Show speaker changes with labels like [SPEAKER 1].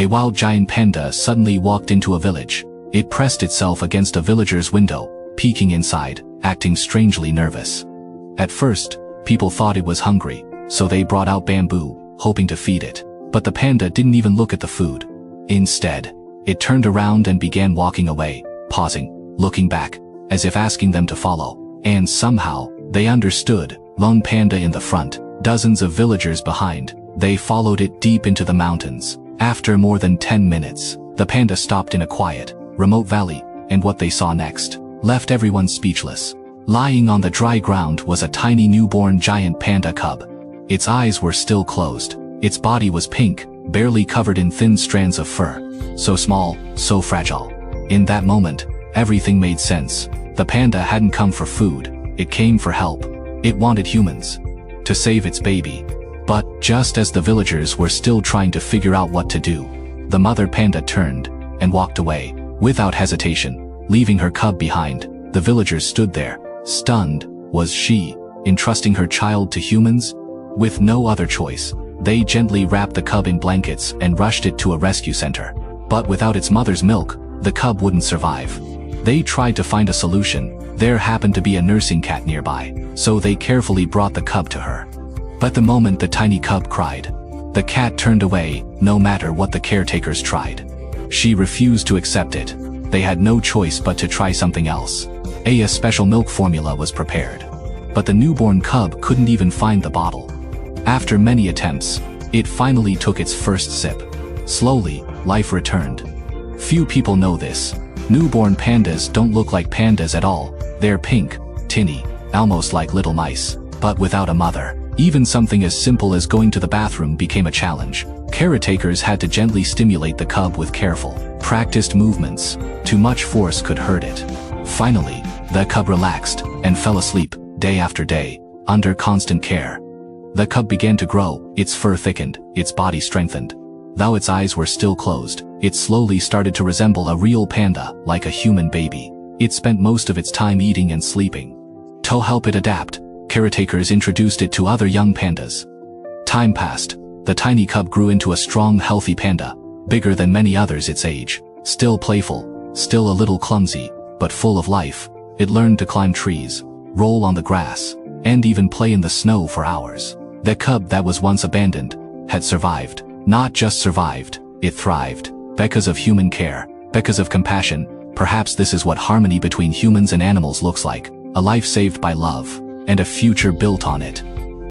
[SPEAKER 1] A wild giant panda suddenly walked into a village. It pressed itself against a villager's window, peeking inside, acting strangely nervous. At first, people thought it was hungry, so they brought out bamboo, hoping to feed it. But the panda didn't even look at the food. Instead, it turned around and began walking away, pausing, looking back, as if asking them to follow. And somehow, they understood. Lone panda in the front, dozens of villagers behind. They followed it deep into the mountains. After more than 10 minutes, the panda stopped in a quiet, remote valley, and what they saw next left everyone speechless. Lying on the dry ground was a tiny newborn giant panda cub. Its eyes were still closed. Its body was pink, barely covered in thin strands of fur. So small, so fragile. In that moment, everything made sense. The panda hadn't come for food, it came for help. It wanted humans to save its baby. But just as the villagers were still trying to figure out what to do, the mother panda turned and walked away, without hesitation, leaving her cub behind. The villagers stood there, stunned. Was she entrusting her child to humans? With no other choice, they gently wrapped the cub in blankets and rushed it to a rescue center. But without its mother's milk, the cub wouldn't survive. They tried to find a solution. There happened to be a nursing cat nearby, so they carefully brought the cub to her. But the moment the tiny cub cried, the cat turned away, no matter what the caretakers tried. She refused to accept it. They had no choice but to try something else. A special milk formula was prepared. But the newborn cub couldn't even find the bottle. After many attempts, it finally took its first sip. Slowly, life returned. Few people know this. Newborn pandas don't look like pandas at all. They're pink, tinny, almost like little mice, but without a mother. Even something as simple as going to the bathroom became a challenge. Caretakers had to gently stimulate the cub with careful, practiced movements. Too much force could hurt it. Finally, the cub relaxed and fell asleep, day after day, under constant care. The cub began to grow, its fur thickened, its body strengthened. Though its eyes were still closed, it slowly started to resemble a real panda, like a human baby. It spent most of its time eating and sleeping. To help it adapt, caretakers introduced it to other young pandas. Time passed. The tiny cub grew into a strong, healthy panda, bigger than many others its age. Still playful, still a little clumsy, but full of life. It learned to climb trees, roll on the grass, and even play in the snow for hours. The cub that was once abandoned had survived. Not just survived, it thrived. Because of human care, because of compassion. Perhaps this is what harmony between humans and animals looks like. A life saved by love, and a future built on it.